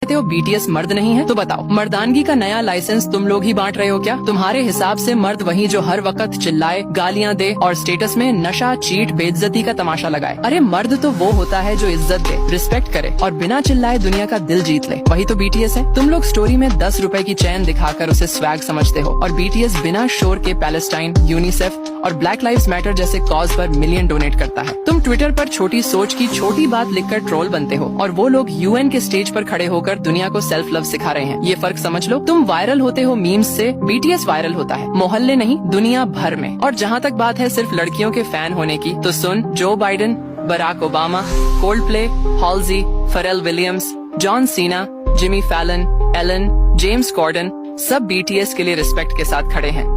कहते हो बीटीएस मर्द नहीं है, तो बताओ मर्दानगी का नया लाइसेंस तुम लोग ही बांट रहे हो क्या? तुम्हारे हिसाब से मर्द वही जो हर वक्त चिल्लाए, गालियां दे और स्टेटस में नशा, चीट, बेइज्जती का तमाशा लगाए। अरे मर्द तो वो होता है जो इज्जत दे, रिस्पेक्ट करे और बिना चिल्लाए दुनिया का दिल जीत ले, वही तो बीटीएस है। तुम लोग स्टोरी में 10 रुपए की चैन दिखाकर उसे स्वैग समझते हो और बीटीएस बिना शोर के पैलेस्टाइन, यूनिसेफ और ब्लैक लाइव्स मैटर जैसे कॉज पर मिलियन डोनेट करता है। तुम ट्विटर पर छोटी सोच की छोटी बात लिखकर ट्रोल बनते हो और वो लोग यूएन के स्टेज पर खड़े होकर दुनिया को सेल्फ लव सिखा रहे हैं। ये फर्क समझ लो। तुम वायरल होते हो मीम्स से, बीटीएस वायरल होता है मोहल्ले नहीं दुनिया भर में। और जहाँ तक बात है सिर्फ लड़कियों के फैन होने की, तो सुन, Joe Biden, Barack Obama, Coldplay, Halsey, Pharrell Williams, John Cena, Jimmy Fallon, Ellen, James Corden सब बीटीएस के लिए रिस्पेक्ट के साथ खड़े हैं।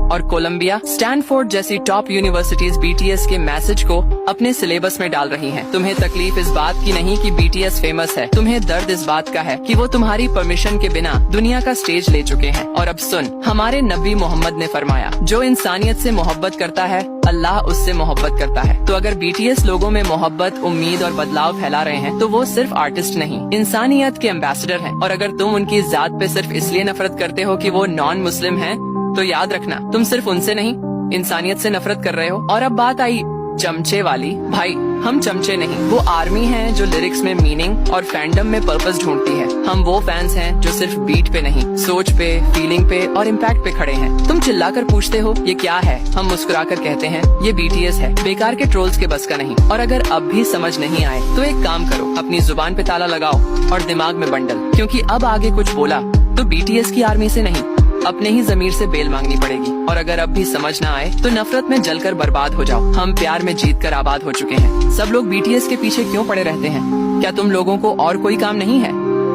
और कोलंबिया, स्टैनफोर्ड जैसी टॉप यूनिवर्सिटीज बीटीएस के मैसेज को अपने सिलेबस में डाल रही हैं। तुम्हें तकलीफ इस बात की नहीं कि बीटीएस फेमस है, तुम्हें दर्द इस बात का है कि वो तुम्हारी परमिशन के बिना दुनिया का स्टेज ले चुके हैं। और अब सुन, हमारे नबी मोहम्मद ने फरमाया, जो इंसानियत से मोहब्बत करता है अल्लाह उससे मोहब्बत करता है। तो अगर बीटीएस लोगों में मोहब्बत, उम्मीद और बदलाव फैला रहे हैं तो वो सिर्फ आर्टिस्ट नहीं, इंसानियत के एम्बेसडर हैं। और अगर तुम उनकी जात पे सिर्फ इसलिए नफरत करते हो कि वो नॉन मुस्लिम हैं, तो याद रखना तुम सिर्फ उनसे नहीं इंसानियत से नफरत कर रहे हो। और अब बात आई चमचे वाली। भाई हम चमचे नहीं, वो आर्मी हैं जो लिरिक्स में मीनिंग और फैंडम में पर्पस ढूंढती है। हम वो फैंस हैं जो सिर्फ बीट पे नहीं, सोच पे, फीलिंग पे और इम्पैक्ट पे खड़े हैं। तुम चिल्लाकर पूछते हो ये क्या है, हम मुस्कुराकर कहते हैं ये बीटीएस है, बेकार के ट्रोल्स के बस का नहीं। और अगर अब भी समझ नहीं आए तो एक काम करो, अपनी जुबान पे ताला लगाओ और दिमाग में बंडल, क्योंकि अब आगे कुछ बोला तो बीटीएस की आर्मी से नहीं, अपने ही जमीर से बेल मांगनी पड़ेगी। और अगर अब भी समझ ना आए तो नफरत में जलकर बर्बाद हो जाओ। हम प्यार में जीत कर आबाद हो चुके हैं। सब लोग बीटीएस के पीछे क्यों पड़े रहते हैं? क्या तुम लोगों को और कोई काम नहीं है?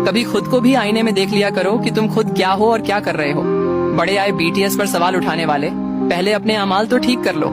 कभी खुद को भी आईने में देख लिया करो कि तुम खुद क्या हो और क्या कर रहे हो। बड़े आए बीटीएस पर सवाल उठाने वाले, पहले अपने अमाल तो ठीक कर लो।